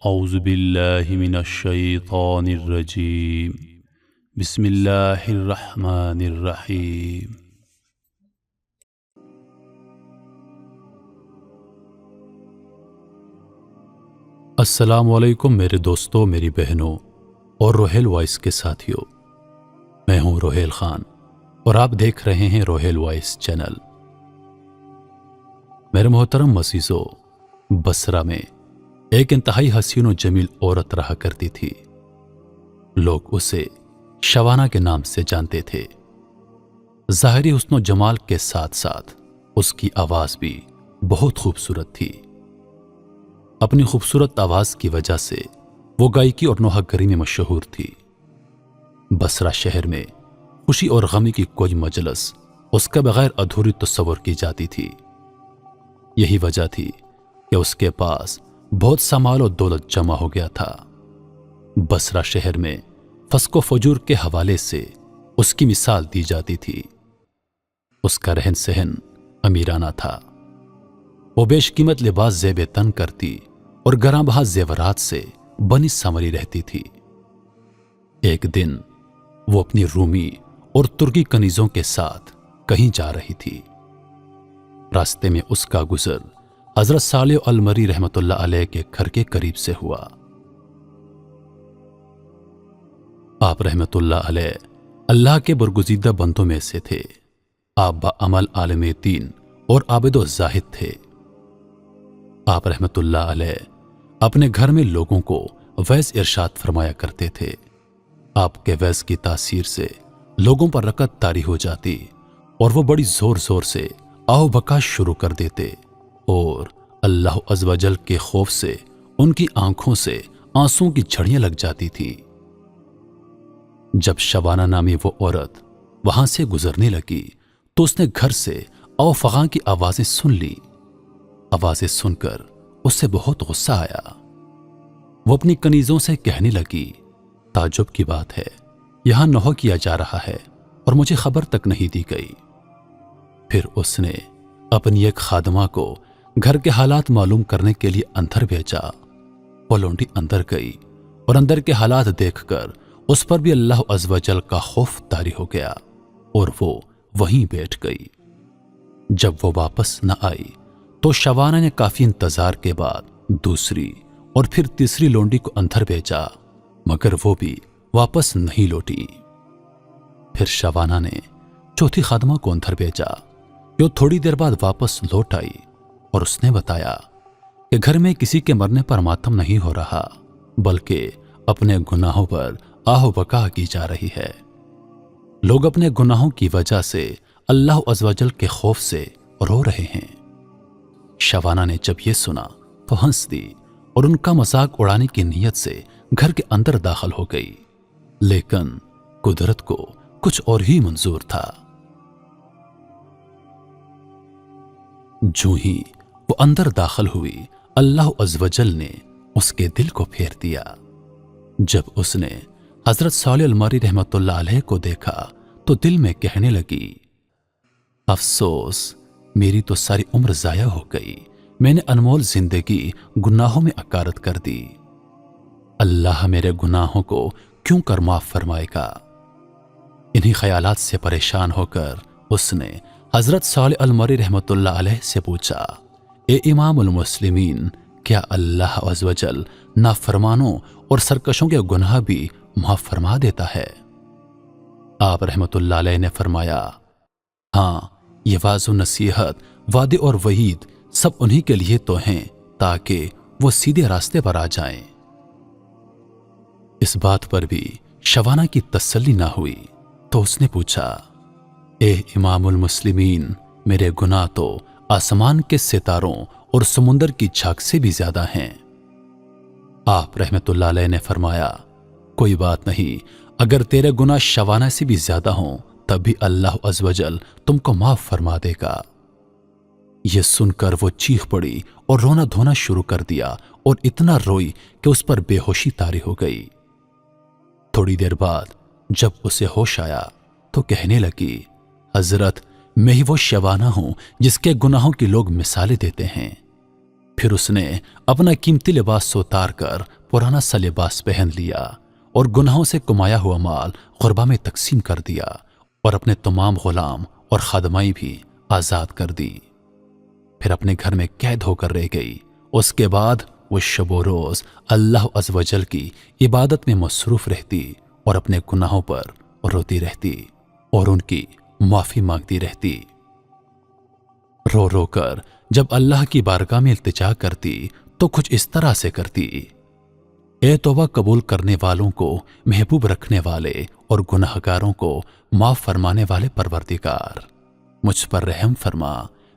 اعوذ باللہ من الشیطان الرجیم بسم اللہ الرحمن الرحیم۔ السلام علیکم میرے دوستوں، میری بہنوں اور روہیل وائس کے ساتھیوں۔ میں ہوں روہیل خان اور آپ دیکھ رہے ہیں روہیل وائس چینل۔ میرے محترم عزیزو، بصرہ میں ایک انتہائی حسین و جمیل عورت رہا کرتی تھی۔ لوگ اسے شوانہ کے نام سے جانتے تھے۔ ظاہری حسن و جمال کے ساتھ ساتھ اس کی آواز بھی بہت خوبصورت تھی۔ اپنی خوبصورت آواز کی وجہ سے وہ گائیکی اور نوحہ گری میں مشہور تھی۔ بصرہ شہر میں خوشی اور غمی کی کوئی مجلس اس کے بغیر ادھوری تصور کی جاتی تھی۔ یہی وجہ تھی کہ اس کے پاس بہت سا مال و دولت جمع ہو گیا تھا۔ بصرہ شہر میں فسق و فجور کے حوالے سے اس کی مثال دی جاتی تھی۔ اس کا رہن سہن امیرانہ تھا۔ وہ بیش قیمت لباس زیب تن کرتی اور گراں بہا زیورات سے بنی سنوری رہتی تھی۔ ایک دن وہ اپنی رومی اور ترکی کنیزوں کے ساتھ کہیں جا رہی تھی۔ راستے میں اس کا گزر حضرت صالح المری رحمۃ اللہ علیہ کے گھر کے قریب سے ہوا۔ آپ رحمۃ اللہ علیہ اللہ کے برگزیدہ بندوں میں سے تھے۔ آپ بعمل عالم دین اور عابد و زاہد تھے۔ آپ رحمۃ اللہ علیہ اپنے گھر میں لوگوں کو وعظ ارشاد فرمایا کرتے تھے۔ آپ کے وعظ کی تاثیر سے لوگوں پر رکعت طاری ہو جاتی اور وہ بڑی زور زور سے آہ بکا شروع کر دیتے اور اللہ عز و جل کے خوف سے ان کی آنکھوں سے آنسوں کی جھڑیاں لگ جاتی تھی۔ جب شوانہ نامی وہ عورت وہاں سے گزرنے لگی تو اس نے گھر سے او فغاں کی آوازیں سن لی۔ آوازیں سن کر اسے بہت غصہ آیا۔ وہ اپنی کنیزوں سے کہنے لگی، تعجب کی بات ہے، یہاں نوحہ کیا جا رہا ہے اور مجھے خبر تک نہیں دی گئی۔ پھر اس نے اپنی ایک خادمہ کو گھر کے حالات معلوم کرنے کے لیے اندر بھیجا۔ وہ لونڈی اندر گئی اور اندر کے حالات دیکھ کر اس پر بھی اللہ عز و جل کا خوف طاری ہو گیا اور وہ وہیں بیٹھ گئی۔ جب وہ واپس نہ آئی تو شوانہ نے کافی انتظار کے بعد دوسری اور پھر تیسری لونڈی کو اندر بھیجا، مگر وہ بھی واپس نہیں لوٹی۔ پھر شوانہ نے چوتھی خادمہ کو اندر بھیجا جو تھوڑی دیر بعد واپس لوٹ آئی اور اس نے بتایا کہ گھر میں کسی کے مرنے پر ماتم نہیں ہو رہا بلکہ اپنے گناہوں پر آہ و بکا کی جا رہی ہے۔ لوگ اپنے گناہوں کی وجہ سے اللہ عز و جل کے خوف سے رو رہے ہیں۔ شوانہ نے جب یہ سنا تو ہنس دی اور ان کا مذاق اڑانے کی نیت سے گھر کے اندر داخل ہو گئی، لیکن قدرت کو کچھ اور ہی منظور تھا۔ جو ہی وہ اندر داخل ہوئی، اللہ عز و جل نے اس کے دل کو پھیر دیا۔ جب اس نے حضرت صالح المری رحمۃ اللہ علیہ کو دیکھا تو دل میں کہنے لگی، افسوس، میری تو ساری عمر ضائع ہو گئی، میں نے انمول زندگی گناہوں میں اکارت کر دی۔ اللہ میرے گناہوں کو کیوں کر معاف فرمائے گا؟ انہی خیالات سے پریشان ہو کر اس نے حضرت صالح المری رحمۃ اللہ علیہ سے پوچھا، اے امام المسلمین، کیا اللہ عز و جل نافرمانوں اور سرکشوں کے گناہ بھی معاف فرما دیتا ہے؟ آپ رحمۃ اللہ علیہ نے فرمایا، ہاں، یہ واعظ و نصیحت، وعدے اور وعید سب انہی کے لیے تو ہیں تاکہ وہ سیدھے راستے پر آ جائیں۔ اس بات پر بھی شوانہ کی تسلی نہ ہوئی تو اس نے پوچھا، اے امام المسلمین، میرے گناہ تو آسمان کے ستاروں اور سمندر کی جھاگ سے بھی زیادہ ہیں۔ آپ رحمت اللہ علیہ نے فرمایا، کوئی بات نہیں، اگر تیرے گناہ شوانہ سے بھی زیادہ ہوں تب بھی اللہ عز و جل تم کو معاف فرما دے گا۔ یہ سن کر وہ چیخ پڑی اور رونا دھونا شروع کر دیا اور اتنا روئی کہ اس پر بے ہوشی طاری ہو گئی۔ تھوڑی دیر بعد جب اسے ہوش آیا تو کہنے لگی، حضرت، میں ہی وہ شوانہ ہوں جس کے گناہوں کی لوگ مثالیں دیتے ہیں۔ پھر اس نے اپنا قیمتی لباس سے اتار کر پرانا سا لباس پہن لیا اور گناہوں سے کمایا ہوا مال غربا میں تقسیم کر دیا اور اپنے تمام غلام اور خادمائی بھی آزاد کر دی۔ پھر اپنے گھر میں قید ہو کر رہ گئی۔ اس کے بعد وہ شب و روز اللہ عز و جل کی عبادت میں مصروف رہتی اور اپنے گناہوں پر روتی رہتی اور ان کی معافی مانگتی رہتی۔ رو رو کر جب اللہ کی بارگاہ میں التجا کرتی تو کچھ اس طرح سے کرتی: اے توبہ قبول کرنے والوں کو محبوب رکھنے والے اور گناہ گاروں کو معاف فرمانے والے پروردگار، مجھ پر رحم فرما،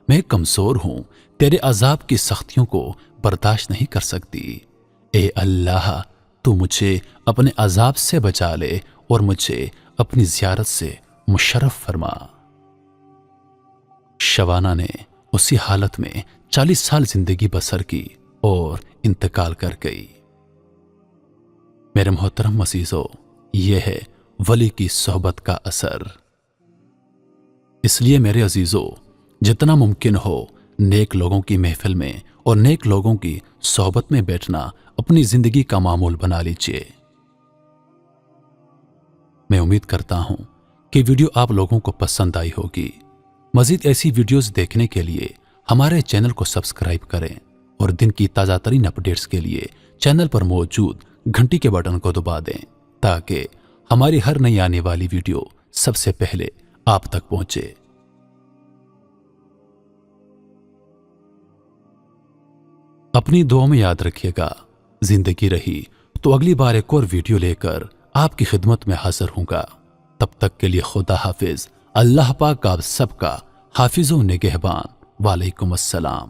میں کمزور ہوں، تیرے عذاب کی سختیوں کو برداشت نہیں کر سکتی۔ اے اللہ، تو مجھے اپنے عذاب سے بچا لے اور مجھے اپنی زیارت سے مشرف فرما۔ شبانہ نے اسی حالت میں 40 سال زندگی بسر کی اور انتقال کر گئی۔ میرے محترم عزیزو، یہ ہے ولی کی صحبت کا اثر۔ اس لیے میرے عزیزو، جتنا ممکن ہو نیک لوگوں کی محفل میں اور نیک لوگوں کی صحبت میں بیٹھنا اپنی زندگی کا معمول بنا لیجئے۔ میں امید کرتا ہوں کہ ویڈیو آپ لوگوں کو پسند آئی ہوگی۔ مزید ایسی ویڈیوز دیکھنے کے لیے ہمارے چینل کو سبسکرائب کریں اور دن کی تازہ ترین اپڈیٹس کے لیے چینل پر موجود گھنٹی کے بٹن کو دبا دیں تاکہ ہماری ہر نئی آنے والی ویڈیو سب سے پہلے آپ تک پہنچے۔ اپنی دعاؤں میں یاد رکھیے گا، زندگی رہی تو اگلی بار ایک اور ویڈیو لے کر آپ کی خدمت میں حاضر ہوں گا۔ تب تک کے لیے خدا حافظ۔ اللہ پاک آپ سب کا حافظ و نگہبان۔ وعلیکم السلام۔